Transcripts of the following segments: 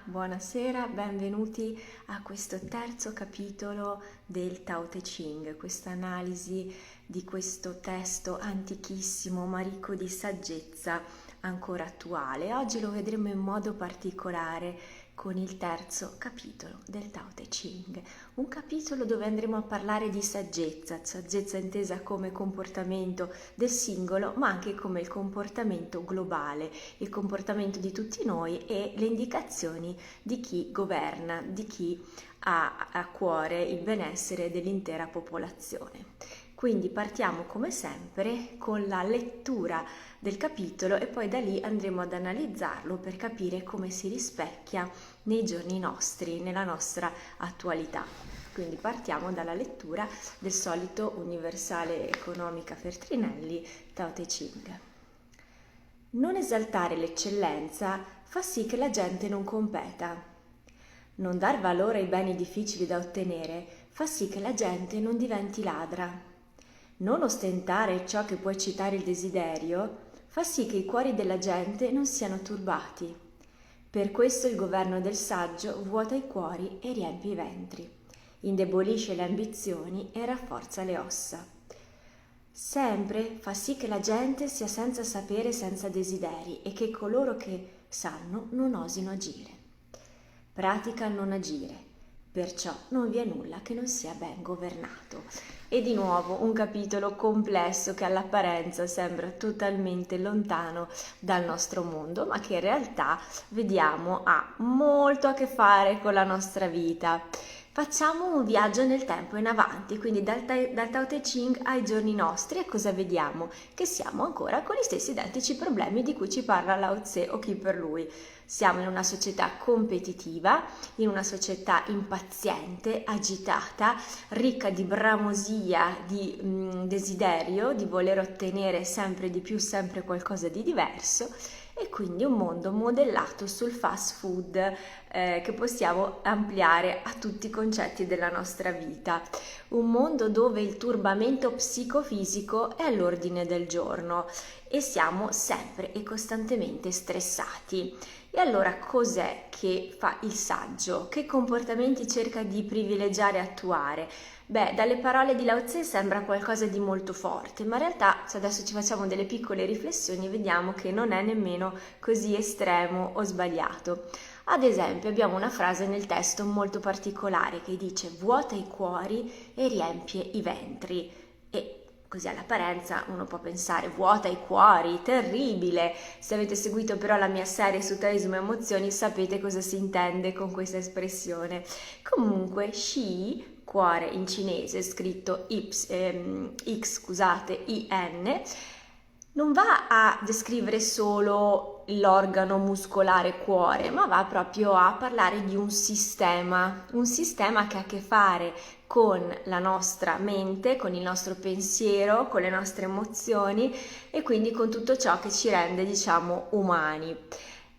Buonasera, benvenuti a questo terzo capitolo del Tao Te Ching, questa analisi di questo testo antichissimo ma ricco di saggezza ancora attuale. Oggi lo vedremo in modo particolare con il terzo capitolo del Tao Te Ching, un capitolo dove andremo a parlare di saggezza intesa come comportamento del singolo, ma anche come il comportamento globale, il comportamento di tutti noi e le indicazioni di chi governa, di chi ha a cuore il benessere dell'intera popolazione. Quindi partiamo come sempre con la lettura del capitolo e poi da lì andremo ad analizzarlo per capire come si rispecchia nei giorni nostri, nella nostra attualità. Quindi partiamo dalla lettura del solito Universale Economica Feltrinelli Tao Te Ching. Non esaltare l'eccellenza fa sì che la gente non competa. Non dar valore ai beni difficili da ottenere fa sì che la gente non diventi ladra. Non ostentare ciò che può eccitare il desiderio fa sì che i cuori della gente non siano turbati. Per questo il governo del saggio vuota i cuori e riempie i ventri, indebolisce le ambizioni e rafforza le ossa. Sempre fa sì che la gente sia senza sapere e senza desideri e che coloro che sanno non osino agire. Pratica il non agire, perciò non vi è nulla che non sia ben governato. E di nuovo un capitolo complesso che all'apparenza sembra totalmente lontano dal nostro mondo, ma che in realtà vediamo ha molto a che fare con la nostra vita. Facciamo un viaggio nel tempo in avanti, quindi dal Tao Te Ching ai giorni nostri, e cosa vediamo? Che siamo ancora con gli stessi identici problemi di cui ci parla Lao Tse o chi per lui. Siamo in una società competitiva, in una società impaziente, agitata, ricca di bramosia, di desiderio, di voler ottenere sempre di più, sempre qualcosa di diverso, e quindi un mondo modellato sul fast food che possiamo ampliare a tutti i concetti della nostra vita. Un mondo dove il turbamento psicofisico è all'ordine del giorno e siamo sempre e costantemente stressati. E allora cos'è che fa il saggio? Che comportamenti cerca di privilegiare e attuare? Beh, dalle parole di Lao Tse sembra qualcosa di molto forte, ma in realtà se adesso ci facciamo delle piccole riflessioni vediamo che non è nemmeno così estremo o sbagliato. Ad esempio abbiamo una frase nel testo molto particolare che dice vuota i cuori e riempie i ventri, e così all'apparenza uno può pensare vuota i cuori, terribile. Se avete seguito però la mia serie su Taoismo e emozioni sapete cosa si intende con questa espressione. Comunque Shi, cuore in cinese scritto I-N, non va a descrivere solo l'organo muscolare cuore, ma va proprio a parlare di un sistema che ha a che fare con la nostra mente, con il nostro pensiero, con le nostre emozioni e quindi con tutto ciò che ci rende, diciamo, umani.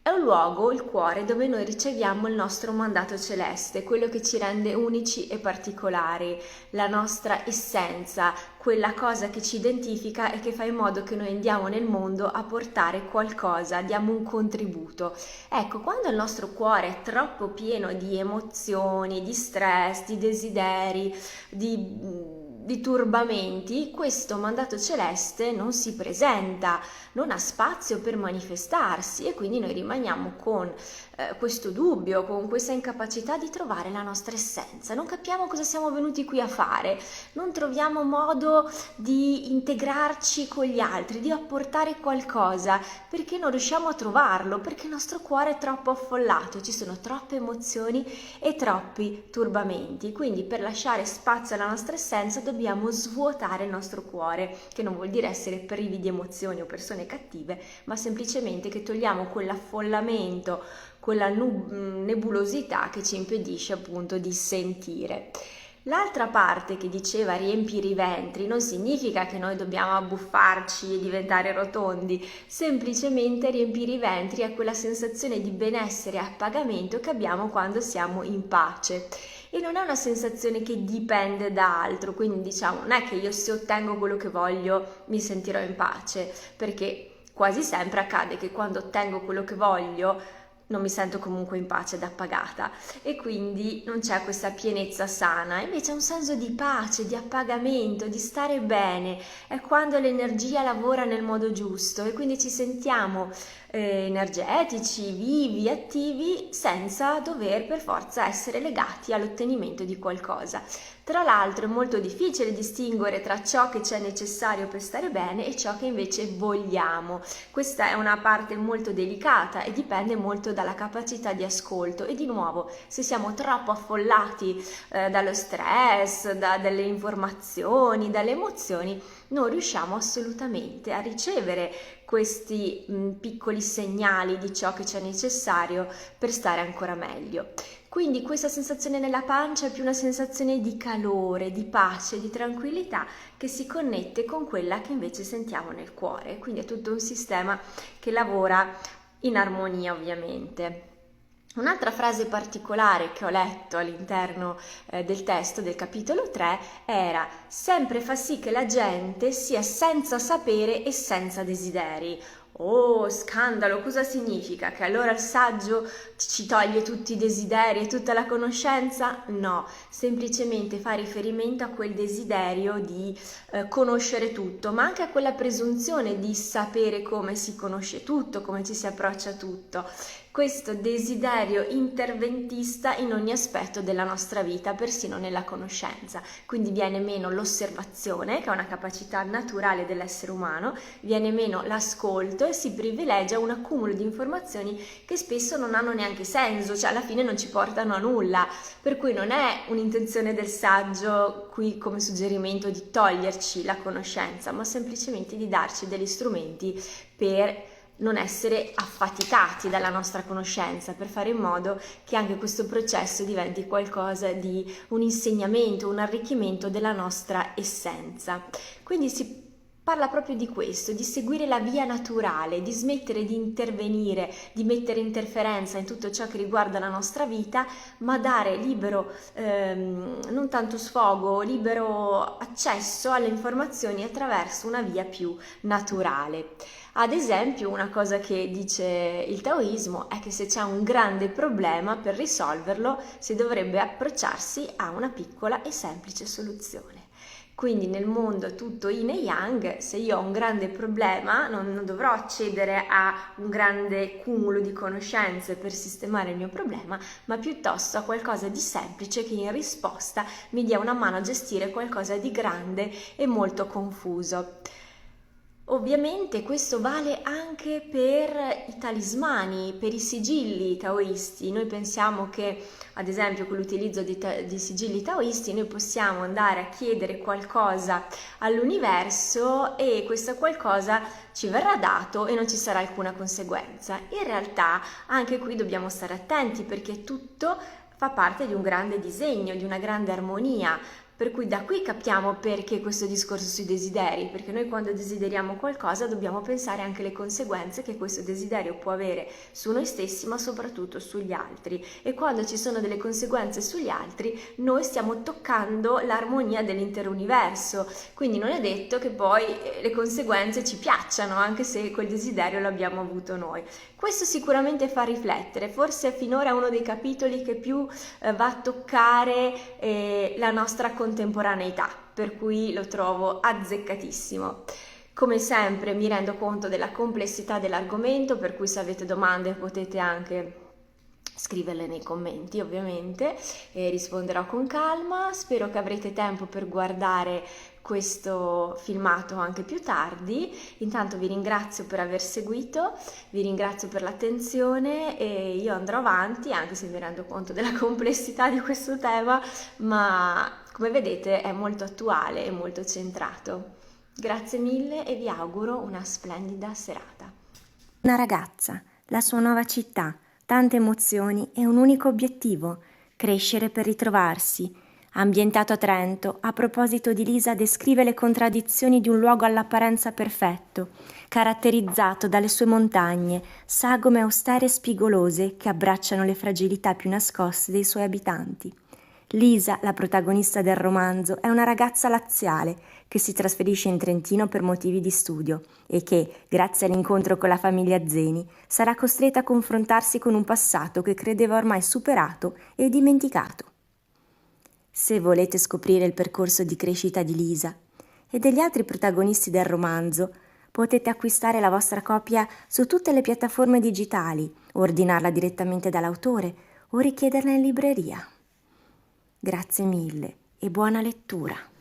È un luogo, il cuore, dove noi riceviamo il nostro mandato celeste, quello che ci rende unici e particolari, la nostra essenza, quella cosa che ci identifica e che fa in modo che noi andiamo nel mondo a portare qualcosa, diamo un contributo. Ecco, quando il nostro cuore è troppo pieno di emozioni, di stress, di desideri, di turbamenti, questo mandato celeste non si presenta, non ha spazio per manifestarsi e quindi noi rimaniamo con questo dubbio, con questa incapacità di trovare la nostra essenza. Non capiamo cosa siamo venuti qui a fare, non troviamo modo di integrarci con gli altri, di apportare qualcosa, perché non riusciamo a trovarlo, perché il nostro cuore è troppo affollato, ci sono troppe emozioni e troppi turbamenti. Quindi per lasciare spazio alla nostra essenza dobbiamo svuotare il nostro cuore, che non vuol dire essere privi di emozioni o persone cattive, ma semplicemente che togliamo quell'affollamento, quella nebulosità che ci impedisce appunto di sentire. L'altra parte che diceva riempire i ventri non significa che noi dobbiamo abbuffarci e diventare rotondi, semplicemente riempire i ventri è quella sensazione di benessere e appagamento che abbiamo quando siamo in pace. E non è una sensazione che dipende da altro, quindi diciamo non è che io se ottengo quello che voglio mi sentirò in pace, perché quasi sempre accade che quando ottengo quello che voglio non mi sento comunque in pace ed appagata e quindi non c'è questa pienezza sana. Invece un senso di pace, di appagamento, di stare bene è quando l'energia lavora nel modo giusto e quindi ci sentiamo energetici, vivi, attivi, senza dover per forza essere legati all'ottenimento di qualcosa. Tra l'altro è molto difficile distinguere tra ciò che c'è necessario per stare bene e ciò che invece vogliamo. Questa è una parte molto delicata e dipende molto dalla capacità di ascolto e di nuovo, se siamo troppo affollati dallo stress, dalle informazioni, dalle emozioni, non riusciamo assolutamente a ricevere questi piccoli segnali di ciò che c'è necessario per stare ancora meglio. Quindi questa sensazione nella pancia è più una sensazione di calore, di pace, di tranquillità che si connette con quella che invece sentiamo nel cuore. Quindi è tutto un sistema che lavora in armonia, ovviamente. Un'altra frase particolare che ho letto all'interno del testo del capitolo 3 era: sempre fa sì che la gente sia senza sapere e senza desideri. Oh, scandalo, cosa significa? Che allora il saggio ci toglie tutti i desideri e tutta la conoscenza? No, semplicemente fa riferimento a quel desiderio di conoscere tutto, ma anche a quella presunzione di sapere come si conosce tutto, come ci si approccia a tutto. Questo desiderio interventista in ogni aspetto della nostra vita, persino nella conoscenza. Quindi viene meno l'osservazione, che è una capacità naturale dell'essere umano, viene meno l'ascolto e si privilegia un accumulo di informazioni che spesso non hanno neanche senso, cioè alla fine non ci portano a nulla. Per cui non è un'intenzione del saggio qui come suggerimento di toglierci la conoscenza, ma semplicemente di darci degli strumenti per non essere affaticati dalla nostra conoscenza, per fare in modo che anche questo processo diventi qualcosa di un insegnamento, un arricchimento della nostra essenza. Quindi si parla proprio di questo, di seguire la via naturale, di smettere di intervenire, di mettere interferenza in tutto ciò che riguarda la nostra vita, ma dare libero, non tanto sfogo, libero accesso alle informazioni attraverso una via più naturale. Ad esempio, una cosa che dice il taoismo è che se c'è un grande problema, per risolverlo si dovrebbe approcciarsi a una piccola e semplice soluzione. Quindi nel mondo tutto yin e yang, se io ho un grande problema non dovrò accedere a un grande cumulo di conoscenze per sistemare il mio problema, ma piuttosto a qualcosa di semplice che in risposta mi dia una mano a gestire qualcosa di grande e molto confuso. Ovviamente questo vale anche per i talismani, per i sigilli taoisti. Noi pensiamo che, ad esempio, con l'utilizzo di sigilli taoisti noi possiamo andare a chiedere qualcosa all'universo e questo qualcosa ci verrà dato e non ci sarà alcuna conseguenza. In realtà anche qui dobbiamo stare attenti perché tutto fa parte di un grande disegno, di una grande armonia. Per cui da qui capiamo perché questo discorso sui desideri, perché noi quando desideriamo qualcosa dobbiamo pensare anche alle conseguenze che questo desiderio può avere su noi stessi, ma soprattutto sugli altri. E quando ci sono delle conseguenze sugli altri, noi stiamo toccando l'armonia dell'intero universo. Quindi non è detto che poi le conseguenze ci piacciono, anche se quel desiderio l'abbiamo avuto noi. Questo sicuramente fa riflettere, forse finora è uno dei capitoli che più va a toccare la nostra contemporaneità, per cui lo trovo azzeccatissimo. Come sempre mi rendo conto della complessità dell'argomento, per cui se avete domande potete anche scriverle nei commenti, ovviamente, e risponderò con calma. Spero che avrete tempo per guardare questo filmato anche più tardi. Intanto vi ringrazio per aver seguito, vi ringrazio per l'attenzione e io andrò avanti, anche se mi rendo conto della complessità di questo tema, ma come vedete è molto attuale e molto centrato. Grazie mille e vi auguro una splendida serata. Una ragazza, la sua nuova città, tante emozioni e un unico obiettivo: crescere per ritrovarsi. Ambientato a Trento, a proposito di Lisa descrive le contraddizioni di un luogo all'apparenza perfetto, caratterizzato dalle sue montagne, sagome austere e spigolose che abbracciano le fragilità più nascoste dei suoi abitanti. Lisa, la protagonista del romanzo, è una ragazza laziale che si trasferisce in Trentino per motivi di studio e che, grazie all'incontro con la famiglia Zeni, sarà costretta a confrontarsi con un passato che credeva ormai superato e dimenticato. Se volete scoprire il percorso di crescita di Lisa e degli altri protagonisti del romanzo, potete acquistare la vostra copia su tutte le piattaforme digitali, ordinarla direttamente dall'autore o richiederla in libreria. Grazie mille e buona lettura.